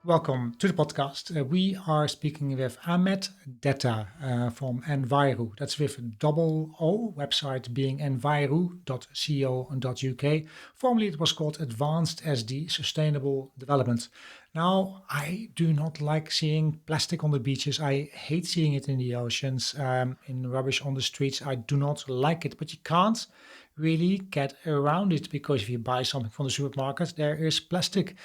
Welcome to the podcast. We are speaking with Ahmed Detta from Enviroo. That's with a double O, website being enviroo.co.uk. Formerly it was called Advanced SD, Sustainable Development. Now, I do not like seeing plastic on the beaches. I hate seeing it in the oceans, in rubbish on the streets. I do not like it, but you can't really get around it because if you buy something from the supermarket, there is plastic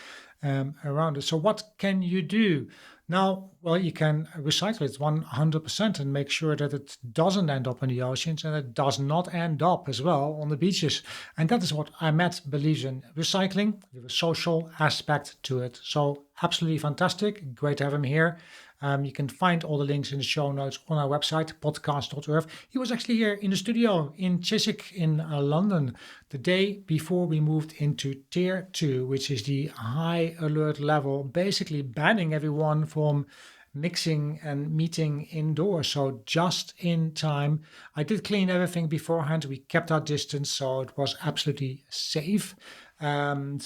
around it. So what can you do? Now, well, you can recycle it 100% and make sure that it doesn't end up in the oceans and it does not end up as well on the beaches. And that is what Ahmed believes in, recycling with a social aspect to it. So absolutely fantastic. Great to have him here. You can find all the links in the show notes on our website, podcast.earth. He was actually here in the studio in Chiswick in London the day before we moved into Tier 2, which is the high alert level, basically banning everyone from mixing and meeting indoors. So just in time. I did clean everything beforehand. We kept our distance, so it was absolutely safe. And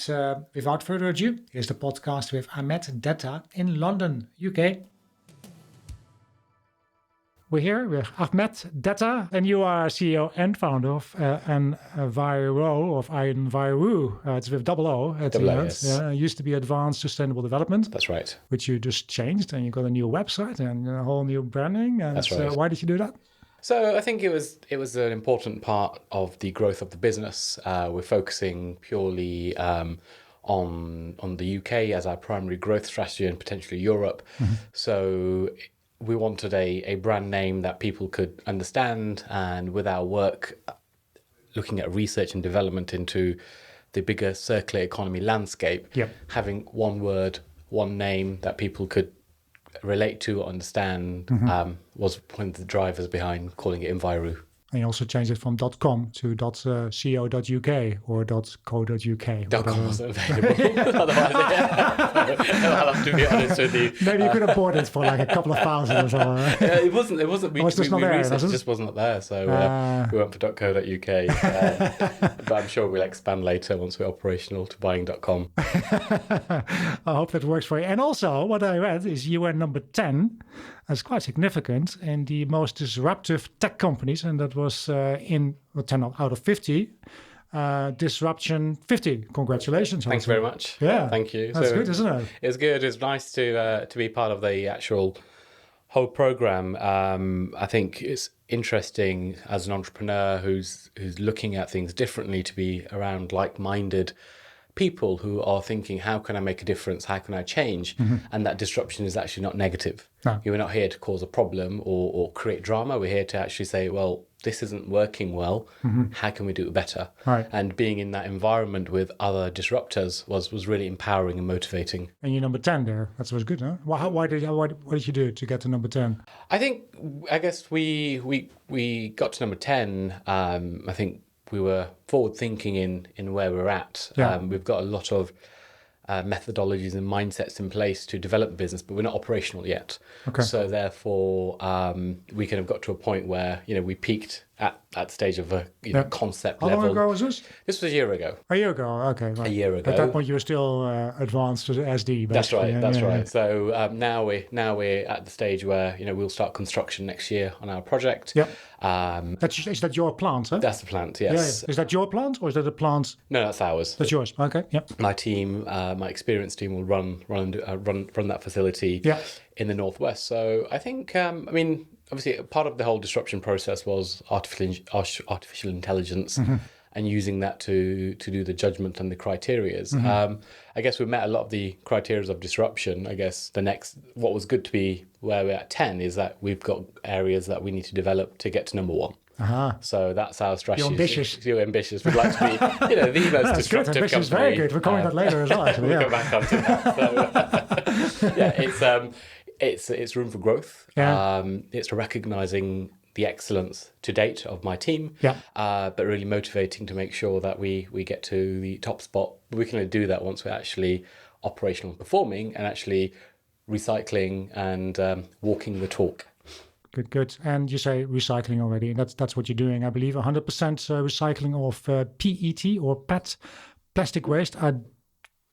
without further ado, here's the podcast with Ahmed Detta in London, UK. We're here with Ahmed Detta, and you are CEO and founder of Enviroo, it's with double O at the end. Yes. It used to be Advanced Sustainable Development. That's right. Which you just changed, and you got a new website and a whole new branding. And That's right. Why did you do that? So I think it was an important part of the growth of the business. We're focusing purely on the UK as our primary growth strategy and potentially Europe. Mm-hmm. So we wanted a brand name that people could understand, and with our work looking at research and development into the bigger circular economy landscape, having one word, one name that people could relate to or understand was one of the drivers behind calling it Enviroo. And you also changed it from .com to .co.uk or .co.uk. .com wasn't available. Otherwise, I'll have to be honest with you. Maybe you could have bought it for like a couple of thousand or something. It wasn't. We researched, it just wasn't there. So we went for .co.uk. But I'm sure we'll expand later once we're operational to buying.com. I hope that works for you. And also, what I read is you were number 10. That's quite significant in the most disruptive tech companies, and that was in 10 out of 50. Disruption 50. Congratulations. Thanks very much. Yeah. Thank you. That's good, isn't it? It's good. It's nice to be part of the actual whole program. I think it's interesting as an entrepreneur who's looking at things differently to be around like-minded people who are thinking, how can I make a difference? How can I change? Mm-hmm. And that disruption is actually not negative. No. We're not here to cause a problem or create drama. We're here to actually say, well, this isn't working well. Mm-hmm. How can we do it better? Right. And being in that environment with other disruptors was really empowering and motivating. And you're number 10 there. That was good, huh? What did you do to get to number 10? I guess we got to number 10. I think we were forward thinking in where we're at. Yeah. We've got a lot of methodologies and mindsets in place to develop the business, but we're not operational yet. Okay. So therefore, we kind of got to a point where we peaked at stage of a concept level. How long ago was this? This was a year ago. A year ago, okay. Right. A year ago. At that point, you were still advanced to SD. Basically. That's right. So now we're at the stage where we'll start construction next year on our project. Yep. Is that your plant? Huh? That's the plant. Yes. Yeah. Is that your plant or is that a plant? No, that's ours. That's yours. Okay. Yep. My team, my experienced team, will run that facility in the northwest. So I think, obviously, part of the whole disruption process was artificial intelligence and using that to do the judgment and the criterias. Mm-hmm. I guess we met a lot of the criterias of disruption. I guess what was good to be where we're at 10 is that we've got areas that we need to develop to get to number 1. Uh-huh. So that's our strategy. You're ambitious. We'd like to be, the most disruptive company. Is very good. We're coming that later as well. Actually, we'll go back onto that. So, it's room for growth. Yeah. It's recognizing the excellence to date of my team. Yeah. But really motivating to make sure that we get to the top spot. We can only do that once we're actually operational and performing, and actually recycling and walking the talk. Good. And you say recycling already, and that's what you're doing, I believe. 100% recycling of PET or PET plastic waste. I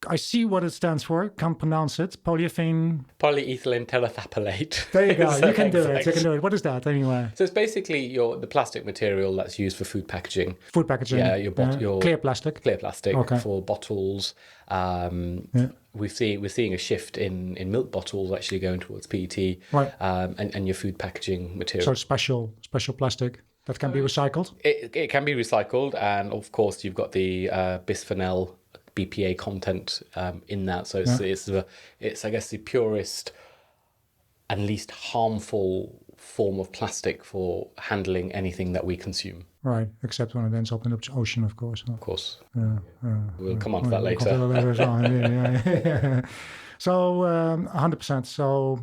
I see what it stands for. Can't pronounce it. Polyethylene Terephthalate. There you go. So You can do it. exact. You can do it. What is that anyway? So it's basically the plastic material that's used for food packaging. Food packaging. Yeah, your clear plastic. Clear plastic Okay. for bottles. We're seeing a shift in milk bottles actually going towards PET, Right. and your food packaging material. So special plastic that can be recycled. It can be recycled, and of course you've got the bisphenol BPA content in that. So it's I guess the purest and least harmful form of plastic for handling anything that we consume. Right, except when it ends up in the ocean, of course. Of course. We'll come on to that We'll later. come to that later as well. Yeah. So 100%. So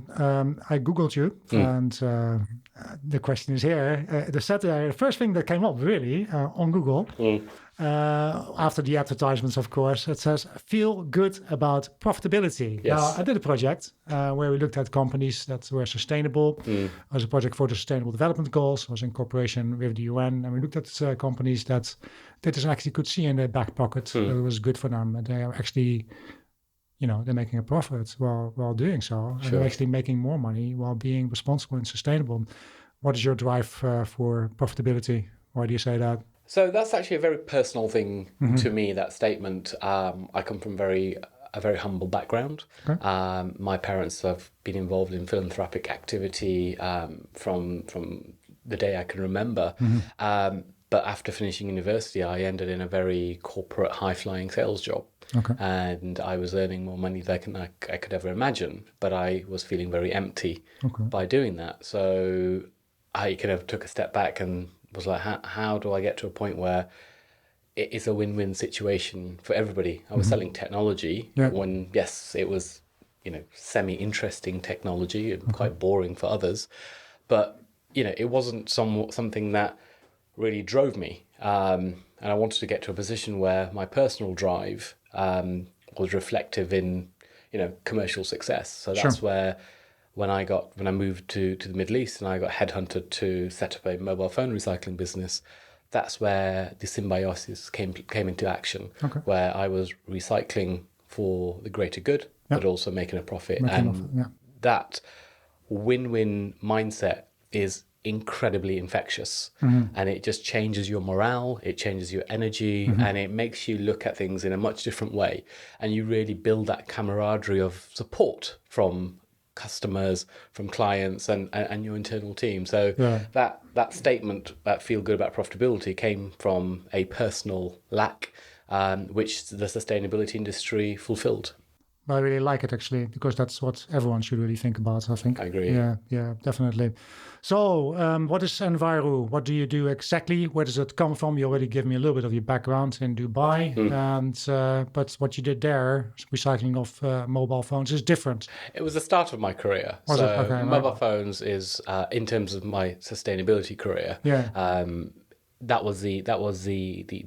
I Googled you, and the question is here. The first thing that came up really on Google, after the advertisements, of course, it says, feel good about profitability. Yes. Now, I did a project where we looked at companies that were sustainable. It was a project for the Sustainable Development Goals. It was in cooperation with the UN. And we looked at companies that is actually could see in their back pocket that it was good for them. And they are actually, they're making a profit while doing so. And they're actually making more money while being responsible and sustainable. What is your drive for profitability? Why do you say that? So that's actually a very personal thing to me, that statement. I come from a very humble background. Okay. My parents have been involved in philanthropic activity from the day I can remember. But after finishing university, I ended in a very corporate, high-flying sales job. Okay. And I was earning more money than I could ever imagine, but I was feeling very empty by doing that. So I kind of took a step back and was like, how do I get to a point where it is a win-win situation for everybody? I was selling technology when, yes, it was, semi-interesting technology and quite boring for others. But, it wasn't something that really drove me. And I wanted to get to a position where my personal drive was reflective in, commercial success. So that's where when I moved to the Middle East and I got headhunted to set up a mobile phone recycling business, that's where the symbiosis came into action, where I was recycling for the greater good, but also making a profit. That win-win mindset is incredibly infectious, and it just changes your morale, it changes your energy, and it makes you look at things in a much different way. And you really build that camaraderie of support from customers, from clients, and your internal team. So that statement, that feel good about profitability, came from a personal lack, which the sustainability industry fulfilled. I really like it, actually, because that's what everyone should really think about, I think. I agree. Yeah, definitely. So what is Enviroo? What do you do exactly? Where does it come from? You already gave me a little bit of your background in Dubai, but what you did there, recycling of mobile phones, is different. It was the start of my career. Mobile phones is, in terms of my sustainability career, that was the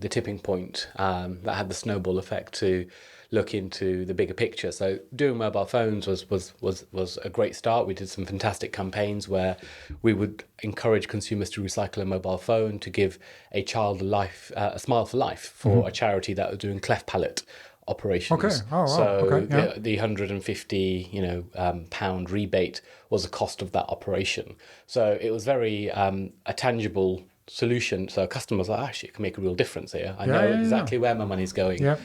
tipping point that had the snowball effect to look into the bigger picture. So doing mobile phones was a great start. We did some fantastic campaigns where we would encourage consumers to recycle a mobile phone, to give a child a smile for life for a charity that was doing cleft palate operations. Okay. Oh, wow. So the 150 pound rebate was the cost of that operation. So it was very a tangible solution. So customers are actually, it can make a real difference here. I know exactly where my money's going. Yeah.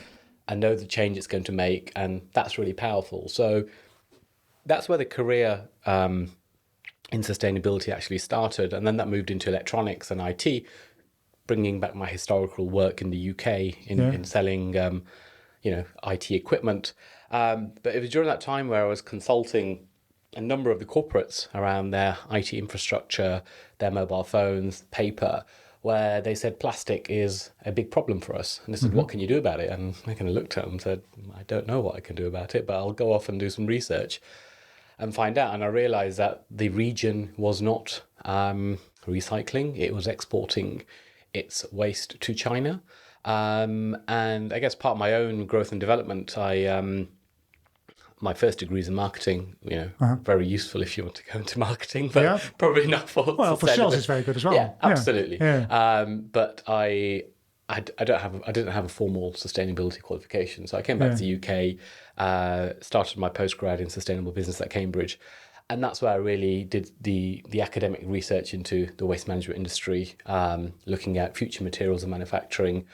I know the change it's going to make, and that's really powerful. So that's where the career in sustainability actually started, and then that moved into electronics and IT, bringing back my historical work in the UK in selling, IT equipment. But it was during that time where I was consulting a number of the corporates around their IT infrastructure, their mobile phones, paper, where they said plastic is a big problem for us. And they said, what can you do about it? And I kind of looked at them and said, I don't know what I can do about it, but I'll go off and do some research and find out. And I realized that the region was not recycling, it was exporting its waste to China. And I guess part of my own growth and development, my first degree is in marketing, very useful if you want to go into marketing, but probably not for sales it's very good as well. Yeah, absolutely. But I I didn't have a formal sustainability qualification, so I came back to the UK, started my postgrad in sustainable business at Cambridge, and that's where I really did the academic research into the waste management industry, looking at future materials and manufacturing,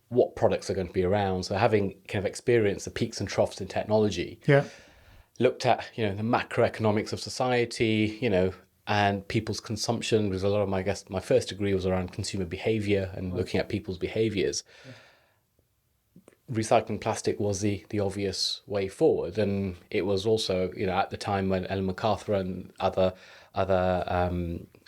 what products are going to be around. So having kind of experienced the peaks and troughs in technology, looked at the macroeconomics of society, and people's consumption. Because a lot of my first degree was around consumer behavior and looking at people's behaviors. Recycling plastic was the obvious way forward, and it was also at the time when Ellen MacArthur and other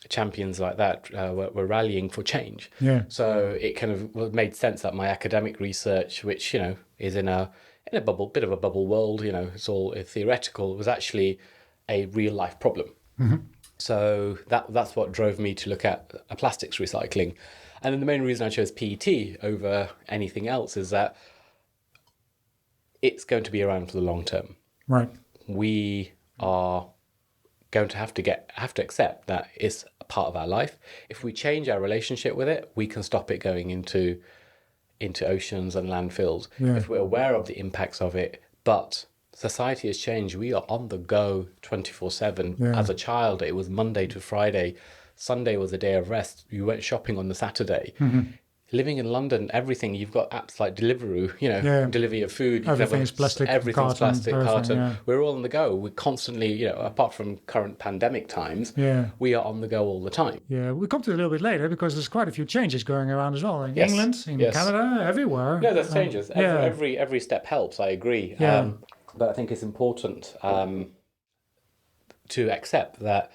champions like that were rallying for change. So it kind of made sense that my academic research, which is in a bit of a bubble world, it's all theoretical, was actually a real life problem. So that's what drove me to look at plastics recycling. And then the main reason I chose PET over anything else is that it's going to be around for the long term. Right. We are going to have to accept that it's a part of our life. If we change our relationship with it, we can stop it going into oceans and landfills. If we're aware of the impacts of it. But society has changed. We are on the go 24/7. As a child, it was Monday to Friday. Sunday was a day of rest. You went shopping on the Saturday. Living in London, everything, you've got apps like Deliveroo, delivery of food. Everything's plastic, everything's plastic, carton. Yeah. We're all on the go. We're constantly, apart from current pandemic times, we are on the go all the time. Yeah, we'll come to it a little bit later because there's quite a few changes going around as well. In England, in Canada, everywhere. No, there's changes. Every step helps, I agree. But I think it's important to accept that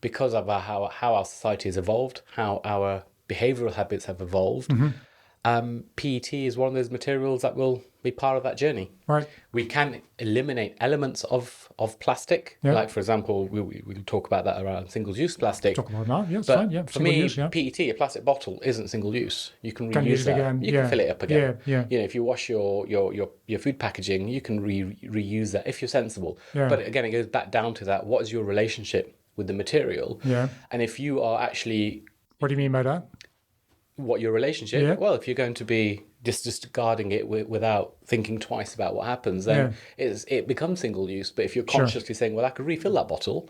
because of how our society has evolved, how our behavioural habits have evolved, PET is one of those materials that will be part of that journey. Right. We can eliminate elements of plastic. Like, for example, we'll talk about that around single-use plastic. Talk about that, yeah, it's but fine. Yeah, for me, use, PET, a plastic bottle, isn't single-use. You can reuse that. Again. You can fill it up again. Yeah. If you wash your food packaging, you can reuse that if you're sensible. But again, it goes back down to that. What is your relationship with the material? And if you are actually... What do you mean by that? What your relationship? Well, if you're going to be just discarding it without thinking twice about what happens, then it becomes single use. But if you're consciously saying, well, I could refill that bottle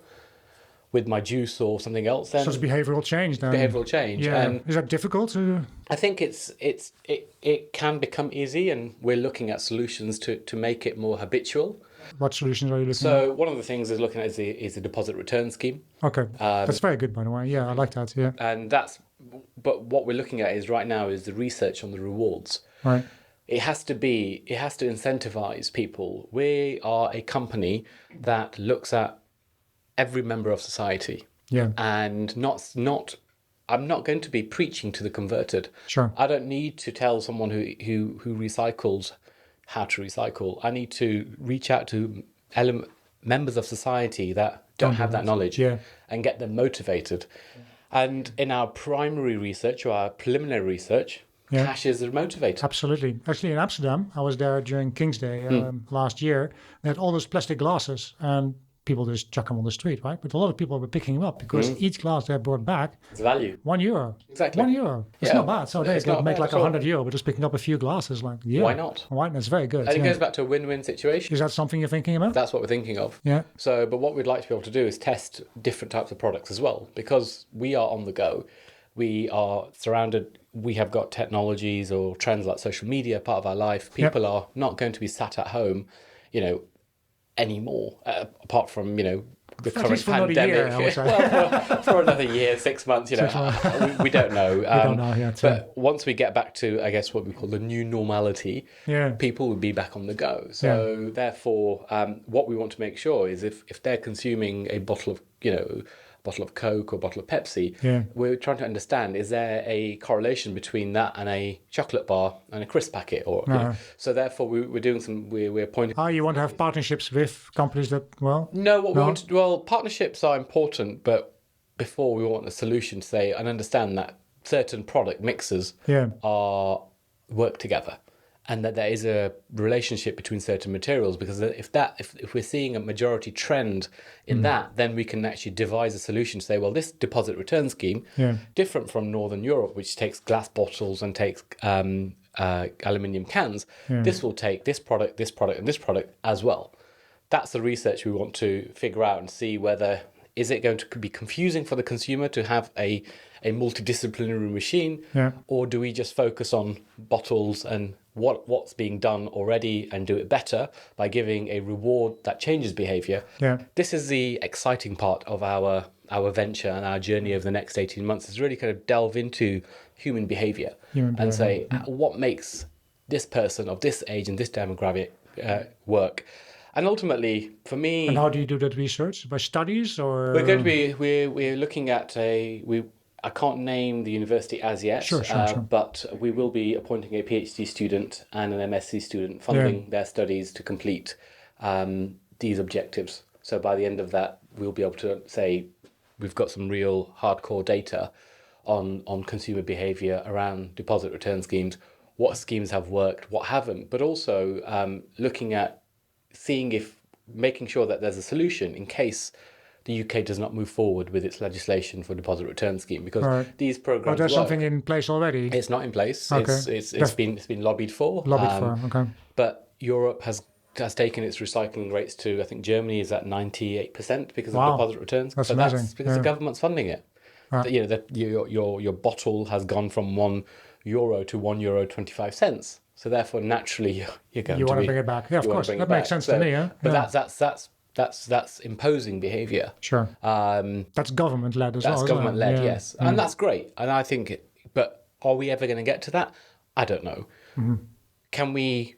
with my juice or something else, then so it's behavioural change. Then behavioural change. Yeah, and is that difficult to? I think it can become easy, and we're looking at solutions to make it more habitual. What solutions are you looking at? So one of the things is looking at is the deposit return scheme. Okay, that's very good, by the way. Yeah, I like that. Yeah, and but what we're looking at is right now is the research on the rewards. Right. It has to incentivize people. We are a company that looks at every member of society. Yeah. And I'm not going to be preaching to the converted. Sure. I don't need to tell someone who recycles how to recycle. I need to reach out to members of society that don't have that knowledge and get them motivated. And in our primary research or our preliminary research, cashiers are motivated. Absolutely. Actually, in Amsterdam, I was there during King's Day last year. They had all those plastic glasses and people just chuck them on the street, right? But a lot of people were picking them up because each glass they brought back, it's value. €1. Exactly. €1. It's not bad. So they could make like €100 by just picking up a few glasses. Like, why not? Why? That's very good. And it goes back to a win-win situation. Is that something you're thinking about? That's what we're thinking of. Yeah. So, but what we'd like to be able to do is test different types of products as well, because we are on the go. We are surrounded. We have got technologies or trends like social media part of our life. People are not going to be sat at home, anymore. Apart from the current pandemic. For another year, 6 months, we don't know. We don't know yet. But once we get back to, I guess, what we call the new normality, people will be back on the go. So therefore, what we want to make sure is if they're consuming a bottle of, bottle of Coke or bottle of Pepsi, we're trying to understand, is there a correlation between that and a chocolate bar and a crisp packet? Or so therefore we're doing we're pointing. You want to have partnerships with companies that, No, what we want to do, partnerships are important, but before we want a solution to say and understand that certain product mixes work together. and that there is a relationship between certain materials, because if we're seeing a majority trend in that, then we can actually devise a solution to say, well, this deposit return scheme, different from Northern Europe, which takes glass bottles and takes aluminium cans, this will take this product, and this product as well. That's the research we want to figure out and see whether, is it going to be confusing for the consumer to have a multidisciplinary machine, or do we just focus on bottles and what's being done already and do it better by giving a reward that changes behavior? This is the exciting part of our venture and our journey over the next 18 months, is really kind of delve into human behavior and say, what makes this person of this age and this demographic work? And ultimately, for me... And how do you do that research? By studies, or...? We're looking at I can't name the university as yet, sure. But we will be appointing a PhD student and an MSc student, funding their studies to complete these objectives. So by the end of that, we'll be able to say we've got some real hardcore data on consumer behaviour around deposit return schemes, what schemes have worked, what haven't, but also looking at making sure that there's a solution in case the UK does not move forward with its legislation for deposit return scheme, because these programs. There's something in place already. It's not in place. Okay. It's been lobbied for. Okay. But Europe has taken its recycling rates to, I think Germany is at 98% because of deposit returns. That's amazing. That's because the government's funding it. Your bottle has gone from €1 to €1.25. So therefore, naturally, you're going to want to bring it back. Yeah, of course. That makes sense to me. Yeah. But that's imposing behavior. Sure. That's government-led as well. That's government-led, yes. And that's great. And I think, but are we ever going to get to that? I don't know. Can we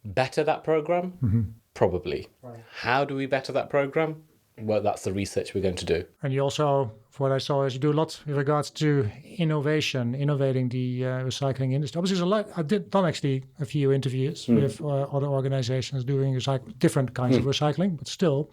better that program? Probably. Right. How do we better that program? Well, that's the research we're going to do. And you also, what I saw is you do a lot with regards to innovating the recycling industry. Obviously, I've done actually a few interviews with other organizations doing different kinds of recycling, but still.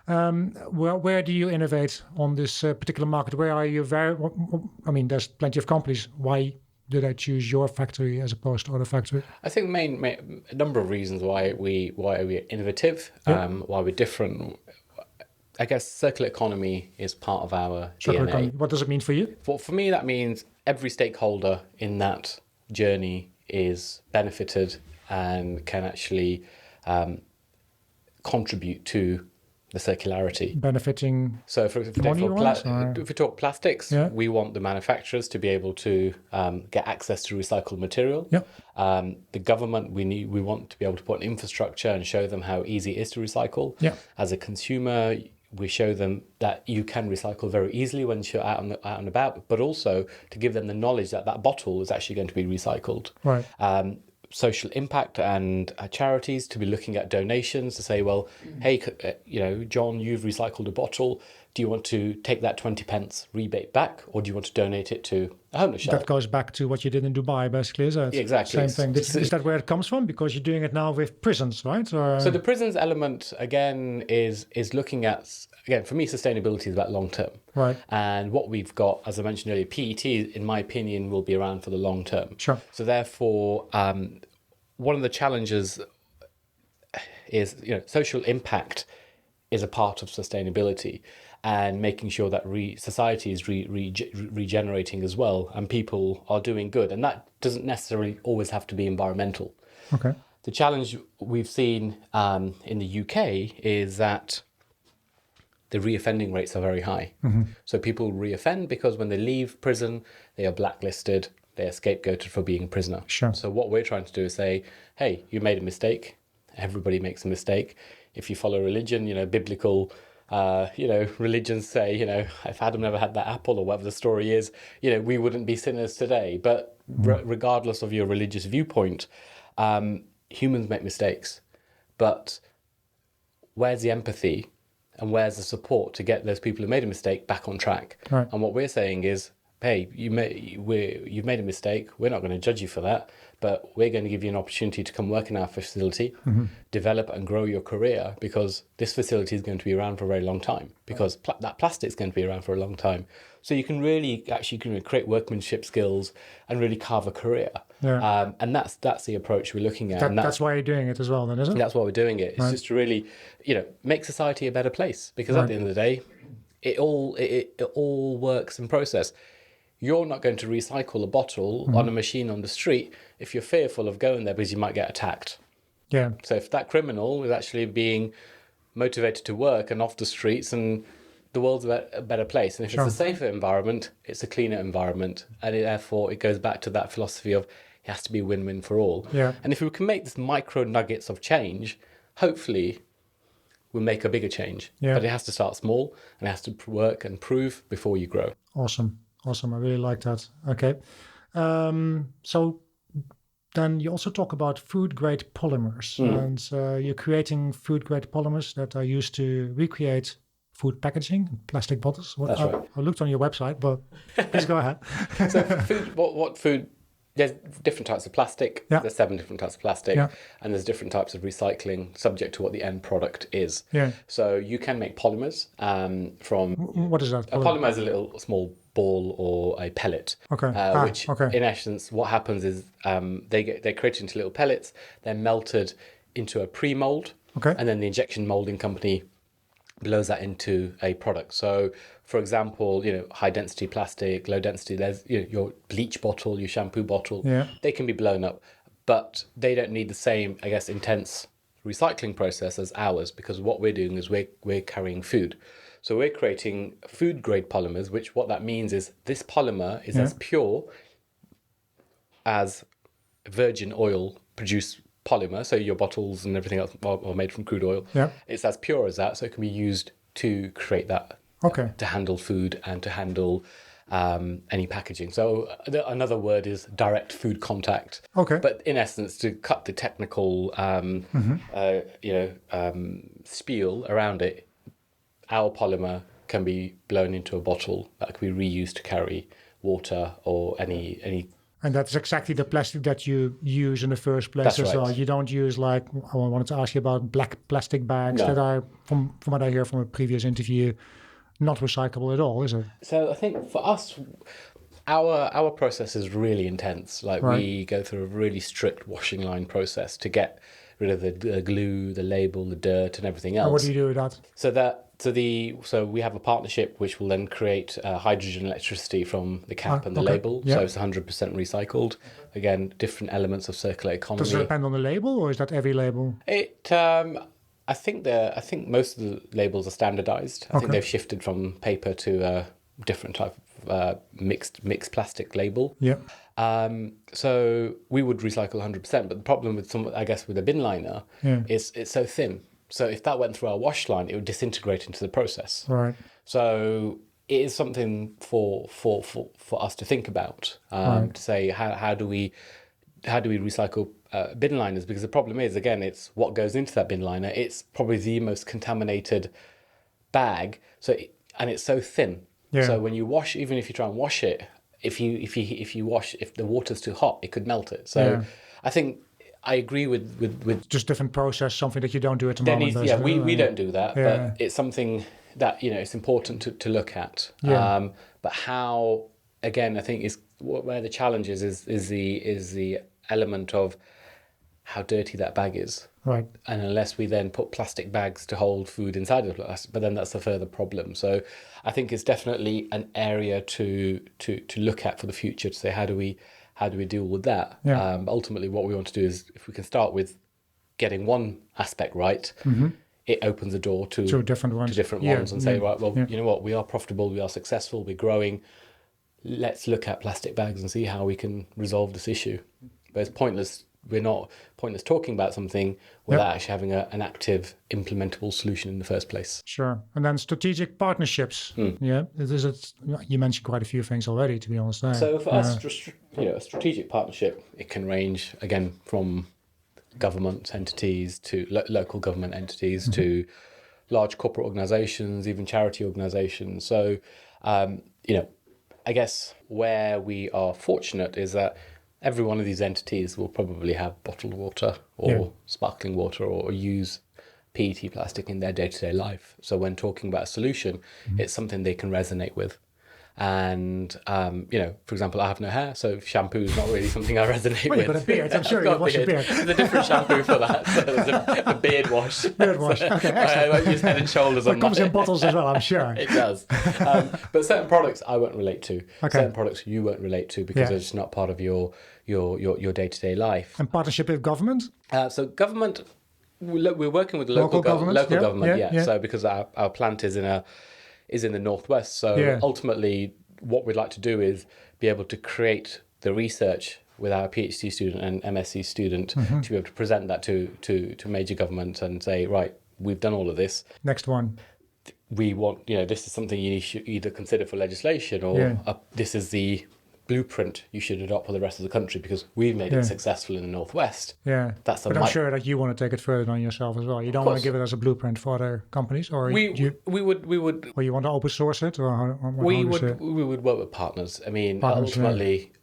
Where do you innovate on this particular market? Where are you there's plenty of companies. Why did I choose your factory as opposed to other factories? I think a number of reasons why we're innovative, why we're different. I guess circular economy is part of our DNA. What does it mean for you? For me, that means every stakeholder in that journey is benefited and can actually contribute to the circularity. Benefiting. So if we talk plastics, we want the manufacturers to be able to get access to recycled material. The government, we want to be able to put an infrastructure and show them how easy it is to recycle. As a consumer, we show them that you can recycle very easily when you're out and about, but also to give them the knowledge that bottle is actually going to be recycled. Right. Social impact and charities to be looking at donations to say, well, hey, John, you've recycled a bottle. Do you want to take that 20 pence rebate back, or do you want to donate it to a homeless shelter? That goes back to what you did in Dubai, basically, is it? Exactly. Same thing. Is that where it comes from? Because you're doing it now with prisons, right? Or... So the prisons element, again, is looking at, again, for me, sustainability is about long term. Right. And what we've got, as I mentioned earlier, PET, in my opinion, will be around for the long term. Sure. So therefore, one of the challenges is, social impact is a part of sustainability, and making sure that society is regenerating as well, and people are doing good. And that doesn't necessarily always have to be environmental. Okay. The challenge we've seen in the UK is that the reoffending rates are very high. So people reoffend because when they leave prison, they are blacklisted, they are scapegoated for being a prisoner. Sure. So what we're trying to do is say, hey, you made a mistake. Everybody makes a mistake. If you follow religion, biblical religions say, if Adam never had that apple, or whatever the story is, we wouldn't be sinners today. But regardless of your religious viewpoint, humans make mistakes. But where's the empathy and where's the support to get those people who made a mistake back on track? Right. And what we're saying is, hey, you've made a mistake. We're not going to judge you for that, but we're going to give you an opportunity to come work in our facility, develop and grow your career, because this facility is going to be around for a very long time, because that plastic is going to be around for a long time. So you can really create workmanship skills and really carve a career. Yeah. And that's the approach we're looking at. That's why you're doing it as well, then, isn't it? That's why we're doing it. It's just to really, make society a better place, because at the end of the day, it all works in process. You're not going to recycle a bottle on a machine on the street if you're fearful of going there because you might get attacked. Yeah. So if that criminal is actually being motivated to work and off the streets, and the world's a better place. And if it's a safer environment, it's a cleaner environment. And therefore, it goes back to that philosophy of it has to be win-win for all. Yeah. And if we can make this micro nuggets of change, hopefully we'll make a bigger change. Yeah. But it has to start small, and it has to work and prove before you grow. Awesome. I really like that. Okay. So then you also talk about food-grade polymers. And you're creating food-grade polymers that are used to recreate food packaging, plastic bottles. That's right. I looked on your website, but please go ahead. So food, what food? There's different types of plastic. Yeah. There's 7 different types of plastic, Yeah. and there's different types of recycling, subject to what the end product is. Yeah. So you can make polymers from. What is that? A polymer is a little small ball or a pellet. Okay. Which, in essence, what happens is they're created into little pellets. They're melted into a pre-mold, Okay. and then the injection molding company blows that into a product. So, for example, high density plastic, low density, there's your bleach bottle, your shampoo bottle, Yeah. they can be blown up, but they don't need the same, I guess, intense recycling process as ours, because what we're doing is we're carrying food. So we're creating food grade polymers, which what that means is this polymer is as pure as virgin oil produced polymer. So your bottles and everything else are made from crude oil. Yeah. It's as pure as that, so it can be used to create that, Okay. to handle food and to handle any packaging. So another word is direct food contact. Okay. But in essence, to cut the technical spiel around it, our polymer can be blown into a bottle that can be reused to carry water or any. And that's exactly the plastic that you use in the first place That's as well. right. You don't use, like, I wanted to ask you about black plastic bags No. that are, from what I hear from a previous interview, not recyclable at all, is it? So I think for us, our process is really intense. Like we go through a really strict washing line process to get rid of the glue, the label, the dirt, and everything else. And what do you do with that? So we have a partnership which will then create hydrogen electricity from the cap and the label. Yeah. So it's 100% recycled. Again, different elements of circular economy. Does it depend on the label, or is that every label? I think most of the labels are standardized. I think they've shifted from paper to a different type of mixed plastic label. Yeah. So we would recycle 100%, but the problem with with a bin liner is it's so thin. So if that went through our wash line, it would disintegrate into the process. Right. So it is something for us to think about, to say how do we recycle bin liners, because the problem is, again, it's what goes into that bin liner. It's probably the most contaminated bag. And it's so thin. Yeah. So when you wash, even if you try and wash it, if the water's too hot, it could melt it. So I think I agree with Just different process, something that you don't do at the there moment. needs, we don't do that, Yeah. but it's something that it's important to look at. Yeah. But how, again, I think is where the challenge is the element of how dirty that bag is. Right. And unless we then put plastic bags to hold food inside of the plastic, but then that's a further problem. So I think it's definitely an area to look at for the future, to say how do we deal with that. Yeah. But ultimately, what we want to do is, if we can start with getting one aspect right, it opens the door to different ones. And say, right, well, you know what, we are profitable, we are successful, we're growing. Let's look at plastic bags and see how we can resolve this issue. But it's pointless. We're not pointless talking about something without actually having an active, implementable solution in the first place. Sure. And then strategic partnerships. Yeah. You mentioned quite a few things already, to be honest. So for us, a strategic partnership, it can range, again, from government entities to local government entities to large corporate organizations, even charity organizations. So, I guess where we are fortunate is that every one of these entities will probably have bottled water or sparkling water or use PET plastic in their day-to-day life. So when talking about a solution, it's something they can resonate with. And, for example, I have no hair, so shampoo is not really something I resonate with. You've got a beard, I'm sure you wash your beard. There's a different shampoo for that. So there's a beard wash. Beard wash, okay, excellent. I won't use Head and Shoulders on It comes in bottles as well, I'm sure. It does. But certain products I won't relate to. Okay. Certain products you won't relate to because they're just not part of your day-to-day life. And partnership with government? So government, we're working with local government. So because our plant is in the northwest, so ultimately what we'd like to do is be able to create the research with our PhD student and MSc student to be able to present that to major government and say, right, we've done all of this. Next one. We want, this is something you should either consider for legislation or this is the blueprint you should adopt for the rest of the country because we've made it successful in the northwest. Yeah, but I'm sure that you want to take it further on yourself as well. You don't want to give it as a blueprint for other companies, or we would, or you want to open source it, or we would work with partners. I mean, ultimately,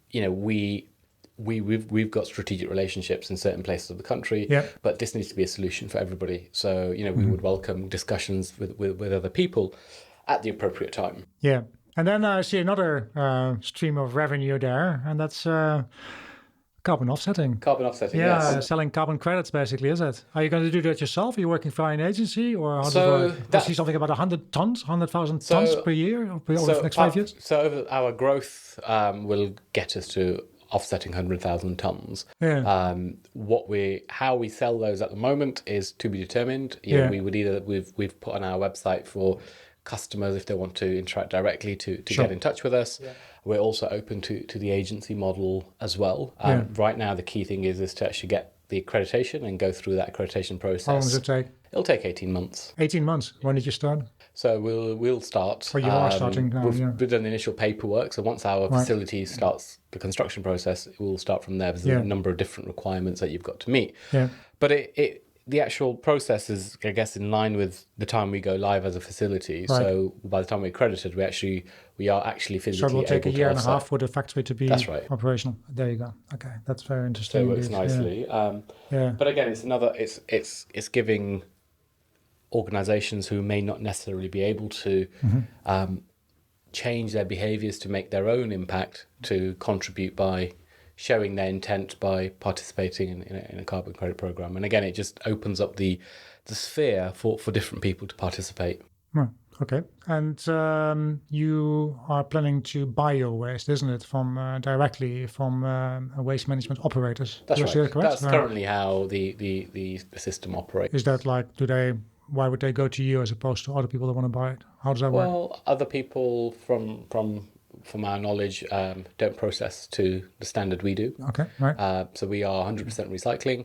we've got strategic relationships in certain places of the country, but this needs to be a solution for everybody. So we would welcome discussions with other people at the appropriate time. Yeah. And then I see another stream of revenue there, and that's carbon offsetting. Carbon offsetting, yes. Selling carbon credits, basically, is it? Are you going to do that yourself? Are you working for an agency? Or how does it work? I see something about 100,000 tons per year over the next 5 years? So our growth will get us to offsetting 100,000 tons. Yeah. How we sell those at the moment is to be determined. We would we've put on our website for customers if they want to interact directly to get in touch with us. We're also open to the agency model as well. Right now the key thing is to actually get the accreditation and go through that accreditation process. How long does it take? It'll take 18 months. 18 months. When did you start? So we'll start. Oh, you are starting now. We've done the initial paperwork. So once our facility starts the construction process, it will start from there. There's a number of different requirements that you've got to meet. Yeah. But the actual process is, I guess, in line with the time we go live as a facility. Right. So by the time we're accredited, we are actually physically. So it will take a year and a half for the factory to be operational. There you go. Okay, that's very interesting. So it works nicely. But again, it's giving organizations who may not necessarily be able to change their behaviors to make their own impact to contribute by showing their intent by participating in a carbon credit program. And again, it just opens up the sphere for different people to participate. Right. Okay. And you are planning to buy your waste, isn't it, directly from waste management operators? That's right. Correct? That's currently how the system operates. Is that like, why would they go to you as opposed to other people that want to buy it? How does that work? Well, other people from our knowledge, don't process to the standard we do. Okay, right. So we are 100% recycling.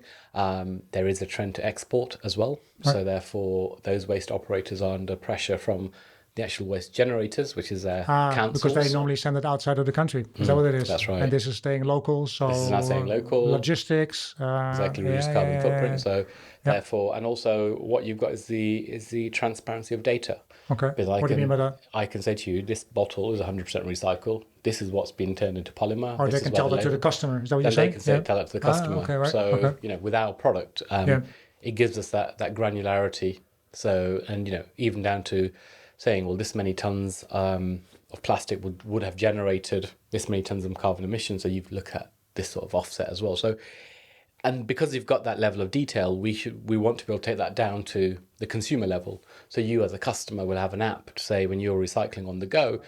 There is a trend to export as well. Right. So therefore, those waste operators are under pressure from the actual waste generators, which is their councils. Because they normally send it outside of the country. Is that what it is? That's right. And this is staying local. So this is not staying local. Logistics. Exactly, reduce carbon footprint. So therefore, and also what you've got is the transparency of data. Okay. What do you mean by that? I can say to you, this bottle is 100% recycled. This is what's been turned into polymer. Or they can tell that to the customer. Is that what you're saying? They can tell it to the customer. Okay, right. So, with our product, it gives us that granularity. So, and, even down to saying, well, this many tons of plastic would have generated this many tons of carbon emissions. So you look at this sort of offset as well. So, and because you've got that level of detail, we want to be able to take that down to the consumer level. So you as a customer will have an app to say when you're recycling on the go,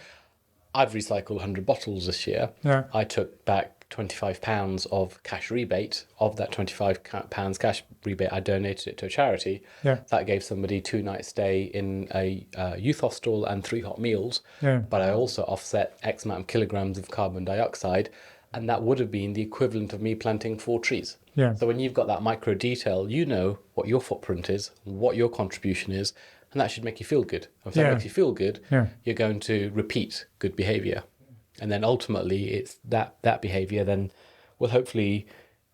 I've recycled 100 bottles this year. Yeah. I took back £25 of cash rebate. Of that £25 cash rebate, I donated it to a charity. Yeah. That gave somebody 2 nights stay in a youth hostel and 3 hot meals. Yeah. But I also offset X amount of kilograms of carbon dioxide, and that would have been the equivalent of me planting 4 trees. Yeah. So when you've got that micro detail, you know what your footprint is, what your contribution is, and that should make you feel good. If that makes you feel good, you're going to repeat good behavior. And then ultimately it's that behavior then will hopefully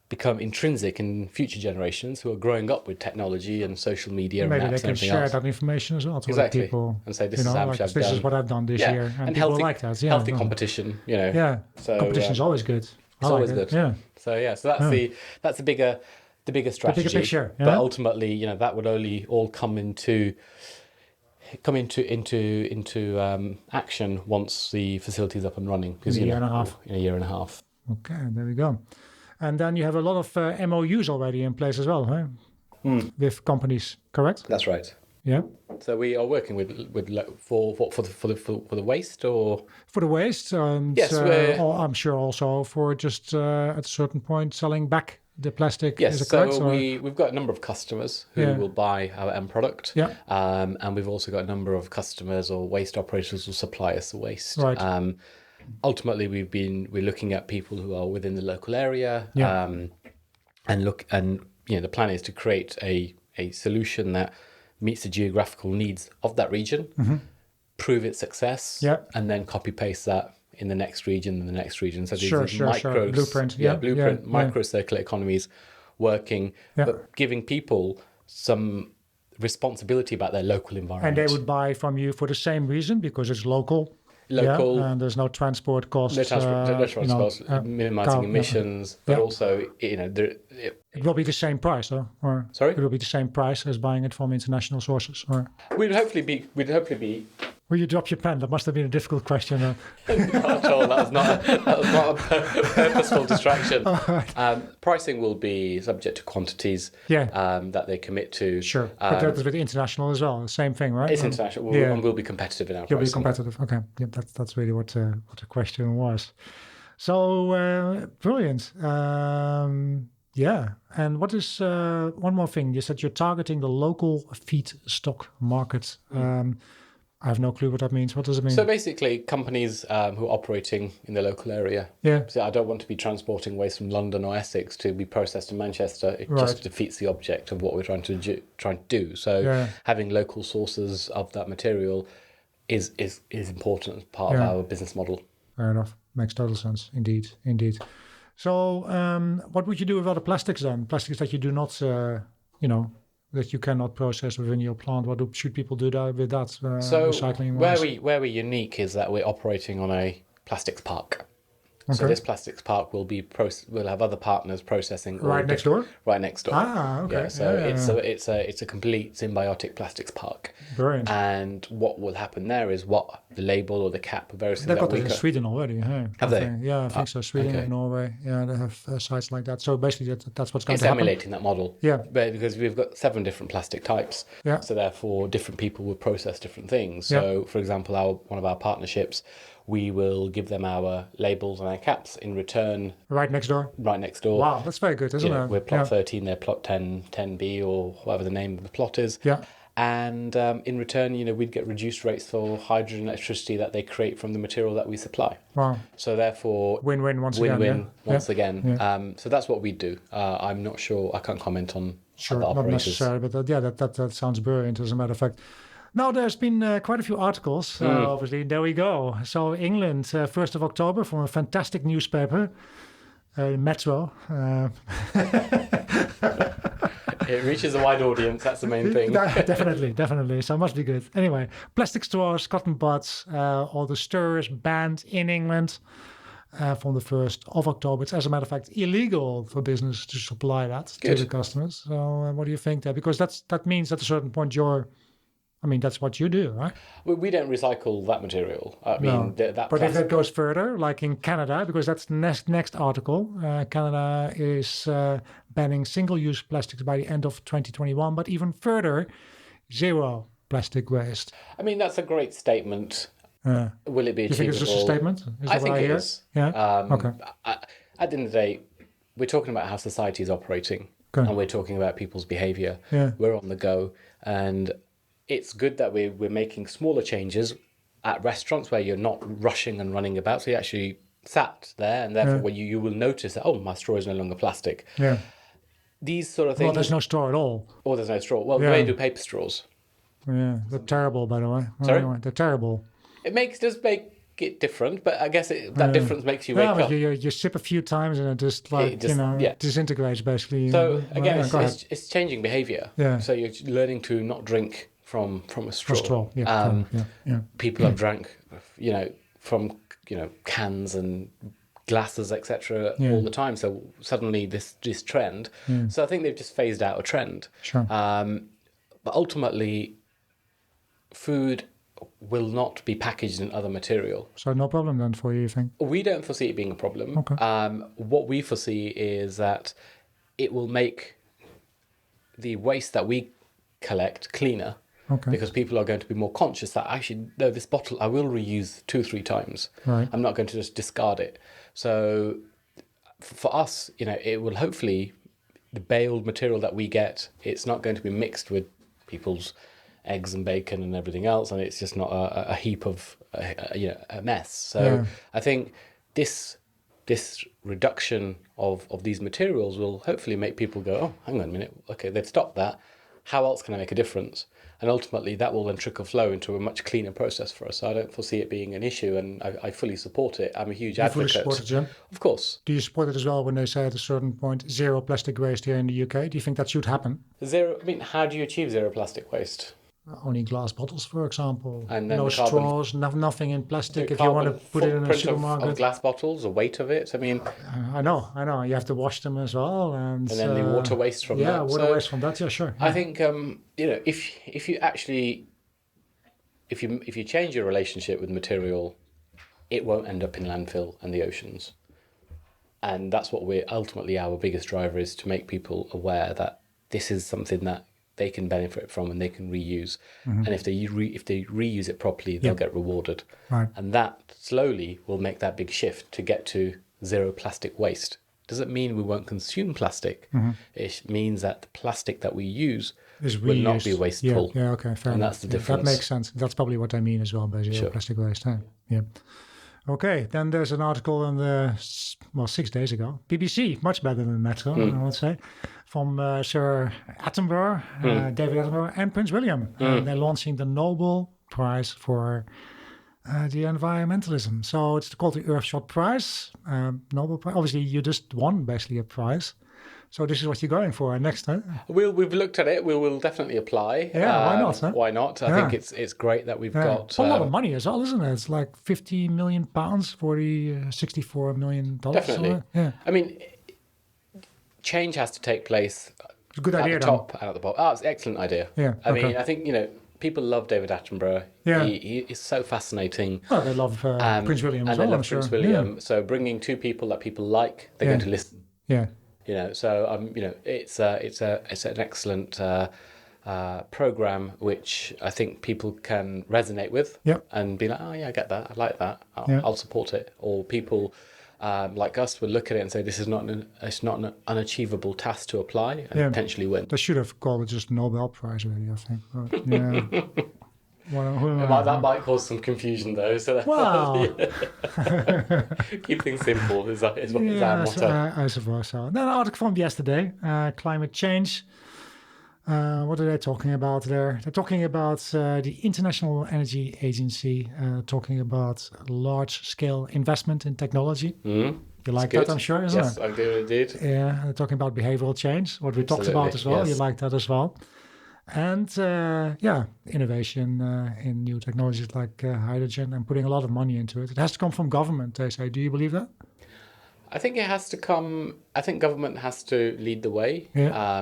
become intrinsic in future generations who are growing up with technology and social media and Maybe apps they and can everything share else. that information as well to other Exactly. people. And say, this is how much I've this done. is what I've done this Yeah. year. And people healthy, like that. Yeah, healthy competition, you know. Yeah, So, competition is always good. I it's like always it. good. Yeah. So that's the bigger strategy. The bigger picture. Yeah. But ultimately, you know, that would only all come into action once the facility is up and running. Because, In a year and a half. In a year and a half. Okay, there we go. And then you have a lot of MOUs already in place as well, huh? With companies, correct? That's right. Yeah. So we are working for the waste, or For the waste, and Yes, I'm sure also for just at a certain point selling back the plastic. yes. Is it correct? So we've got a number of customers who Yeah. will buy our end product. Yeah. And we've also got a number of customers or waste operators who supply us the waste. Right. Ultimately, we're looking at people who are within the local area. Yeah. And the plan is to create a solution that meets the geographical needs of that region, prove its success, Yeah. and then copy paste that in the next region and the next region. So these Sure, are sure. Blueprint. blueprint, Yeah. micro circular economies working, Yeah. but giving people some responsibility about their local And environment. they would buy from you for the same reason because it's local. Local, Yeah, and there's no transport costs. no transport costs, minimizing emissions, but Yeah. also, It will be the same price, though, or Sorry? it will be the same price as buying it from international sources. Or we'd hopefully be. will you drop your pen? That must have been a difficult question. Not at all. That was not a purposeful distraction. Pricing will be subject to quantities that they commit to. Sure, but that is with international as well. Same thing, right? It's international, and we'll be competitive in our You'll pricing. be competitive. Okay, yeah, that's really what the question was. So brilliant. Yeah, and what is one more thing? You said you're targeting the local feedstock market. I have no clue what that means. What does it mean? So basically, companies who are operating in the local area. Yeah. So I don't want to be transporting waste from London or Essex to be processed in Manchester. It just defeats the object of what we're trying to do. So having local sources of that material is important as part of our business model. Fair enough. Makes total sense. Indeed. So what would you do with other plastics then? Plastics that you do not, that you cannot process within your plant. Should people do with that? So recycling where we're unique is that we're operating on a plastics park. Okay. So this plastics park will have other partners processing right next door. Right next door. Ah, okay. Yeah, so it's a complete symbiotic plastics park. Brilliant. And what will happen there is what the label or the cap, various things They've got that it in Sweden already. Hey? Have they? Yeah, I think so. Sweden and Norway. Yeah, they have sites like that. So basically, that's what's going It's to happen. emulating that model. Yeah. But because we've got 7 different plastic types. Yeah. So therefore, different people will process different things. So, for example, one of our partnerships, we will give them our labels and our caps in return. Right next door? Right next door. Wow, that's very good, isn't it? We're plot 13, they're plot 10B or whatever the name of the plot is. Yeah. And in return, we'd get reduced rates for hydrogen electricity that they create from the material that we supply. Wow. So therefore, win-win once again. Yeah. So that's what we do. I'm not sure. I can't comment on Sure, other not operators. necessary, but that sounds brilliant. As a matter of fact. Now, there's been quite a few articles, obviously. There we go. So England, 1st of October, from a fantastic newspaper, Metro. It reaches a wide audience. That's the main thing. Definitely. So it must be good. Anyway, plastic straws, cotton buds, all the stirrers banned in England from the 1st of October. It's, as a matter of fact, illegal for business to supply that to the customers. So what do you think there? Because that means at a certain point that's what you do, right? We don't recycle that material. But if that goes further, like in Canada, because that's the next article, Canada is banning single-use plastics by the end of 2021, but even further, zero plastic waste. That's a great statement. Will it be achievable? You think it's just a statement? I think it is. Yeah. Okay. At the end of the day, we're talking about how society is operating, and we're talking about people's behaviour. Yeah. We're on the go, and it's good that we're making smaller changes at restaurants where you're not rushing and running about. So you actually sat there, and therefore when you will notice that, my straw is no longer plastic. Yeah. These sort of things. Well, there's no straw at all. Or there's no straw. Well, they do paper straws. Yeah, they're terrible, by the way. Well, Sorry? anyway, they're terrible. It does make it different, but I guess that difference makes you wake but up. you sip a few times and it just yeah. disintegrates basically. So again, Go ahead. it's changing behavior. Yeah. So you're learning to not drink from a straw. Yeah. People have drank, from cans and glasses, etc., all the time. So suddenly this trend. So I think they've just phased out a trend. Sure. But ultimately, food will not be packaged in other material. So no problem then for you think? We don't foresee it being a problem. Okay. What we foresee is that it will make the waste that we collect cleaner. Okay. Because people are going to be more conscious that actually, no, this bottle I will reuse 2-3 times. Right. I'm not going to just discard it. So for us, it will hopefully, the baled material that we get, it's not going to be mixed with people's eggs and bacon and everything else, and it's just not a heap of a mess. So I think this reduction of these materials will hopefully make people go, oh, hang on a minute, okay, they've stopped that. How else can I make a difference? And ultimately, that will then trickle flow into a much cleaner process for us. So I don't foresee it being an issue, and I fully support it. I'm a huge advocate. You fully support it, Jim? Of course. Do you support it as well when they say at a certain point, zero plastic waste here in the UK? Do you think that should happen? Zero. I mean, how do you achieve zero plastic waste? Only glass bottles, for example. And then no the carbon- straws, nothing in plastic. The If you want to carbon put it in a footprint supermarket. of glass bottles, the weight of it. I mean, I know. You have to wash them as well, and then the water waste from that. Yeah, water waste from that. Yeah, sure. I think if you actually if you change your relationship with material, it won't end up in landfill and the oceans. And that's what our biggest driver is, to make people aware that this is something that they can benefit from and they can reuse. Mm-hmm. And if they reuse it properly, they'll get rewarded. Right. And that slowly will make that big shift to get to zero plastic waste. Doesn't mean we won't consume plastic. Mm-hmm. It means that the plastic that we use will not be wasteful. Yeah, okay, fair enough. And that's the difference. That makes sense. That's probably what I mean as well by zero plastic waste. Huh? Yeah. Okay, then there's an article in 6 days ago. BBC, much better than Metro, I would say, from Sir Attenborough, David Attenborough, and Prince William. They're launching the Nobel Prize for the environmentalism. So it's called the Earthshot Prize, Nobel Prize. Obviously, you just won basically a prize. So this is what you're going for next, huh? We've looked at it. We will definitely apply. Yeah, why not? Huh? Why not? I think it's great that we've got a lot of money as well, isn't it? It's like £50 million for the $64 million. Definitely. Yeah. I mean, change has to take place. It's a good idea. At the top and at the bottom. It's an excellent idea. Yeah. I mean, I think people love David Attenborough. Yeah. He is so fascinating. Well, they love Prince William as well, and they love I'm sure. Prince William. Yeah. So bringing two people that people like, they're going to listen. Yeah. So it's an excellent program which I think people can resonate with. Yep. And be like, oh yeah, I get that, I like that, I'll support it. Or people like us would look at it and say, this is not an unachievable task to apply and potentially win. They should have called it just Nobel Prize, really, I think. But, yeah. That might cause some confusion though. So keep things simple is our motto. I suppose so. Then an article from yesterday, climate change. What are they talking about there? They're talking about the International Energy Agency, talking about large-scale investment in technology. You like that, I'm sure, isn't it? Yes, I do indeed. Yeah, they're talking about behavioural change, what we talked about as well. Yes. You like that as well. And innovation in new technologies like hydrogen, and putting a lot of money into it. It has to come from government, they say. Do you believe that? I think it has to come. I think government has to lead the way. Yeah.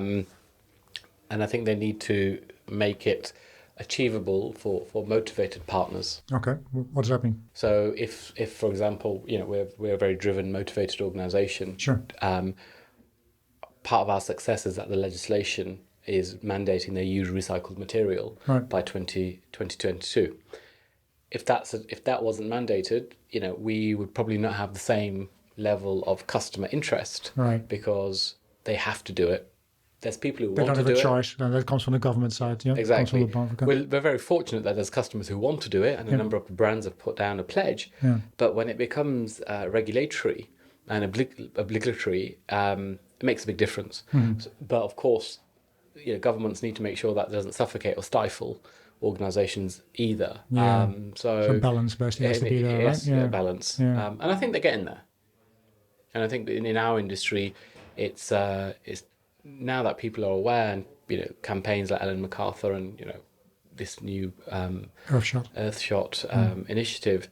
And I think they need to make it achievable for motivated partners. Okay, what does that mean? So if for example, we're a very driven, motivated organisation. Sure. Part of our success is that the legislation is mandating they use recycled material by 2022. If that wasn't mandated, we would probably not have the same level of customer interest, because they have to do it. There's people who want to do it. They don't have a choice. No, that comes from the government side. Yeah, exactly. We're very fortunate that there's customers who want to do it, and a number of brands have put down a pledge. Yeah. But when it becomes regulatory and obligatory, it makes a big difference. Mm-hmm. But of course, governments need to make sure that doesn't suffocate or stifle organizations either. Yeah. So Some balance basically has to be there, right? Yeah, balance. Yeah. And I think they're getting there. And I think that in our industry, it's now that people are aware, and campaigns like Ellen MacArthur and this new Earthshot initiative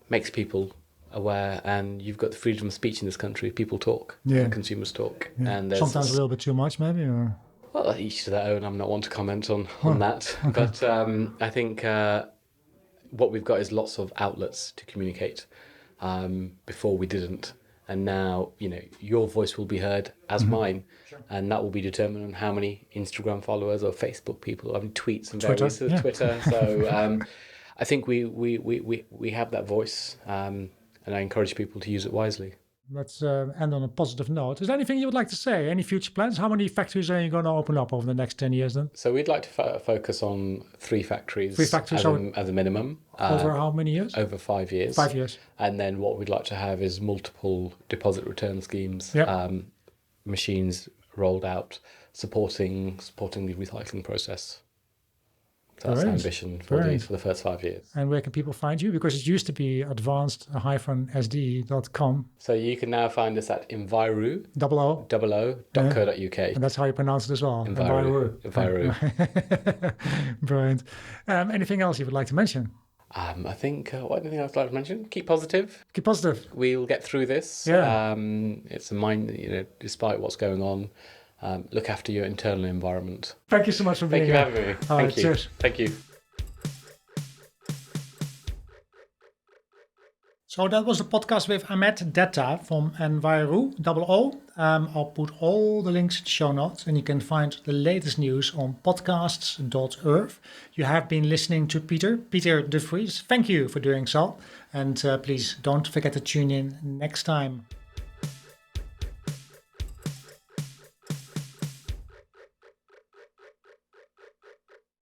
makes people aware, and you've got the freedom of speech in this country. People talk, and consumers talk, and there's sometimes a little bit too much, maybe. Or... Well, each to their own. I'm not one to comment on that, okay. But I think what we've got is lots of outlets to communicate. Before we didn't, and now your voice will be heard as mine, and that will be determined on how many Instagram followers or Facebook people, or tweets and various Twitter. So I think we have that voice. And I encourage people to use it wisely. Let's end on a positive note. Is there anything you would like to say? Any future plans? How many factories are you going to open up over the next 10 years then? So we'd like to focus on 3 factories, as a minimum. Over how many years? Over 5 years. 5 years. And then what we'd like to have is multiple deposit return schemes, machines rolled out, supporting the recycling process. So that's the ambition for the first 5 years. And where can people find you? Because it used to be advanced-sd.com. So you can now find us at Enviroo, .co.uk. And that's how you pronounce it as well. Enviroo. Brilliant. Anything else you would like to mention? I think anything else I'd like to mention? Keep positive. Keep positive. We'll get through this. Yeah. It's a mind, despite what's going on. Look after your internal environment. Thank you so much for being here. Thank you for having me. Thank you. Cheers. Thank you. So that was the podcast with Ahmed Detta from Enviroo, O. I'll put all the links in the show notes, and you can find the latest news on podcasts.earth. You have been listening to Peter de Vries. Thank you for doing so. And please don't forget to tune in next time.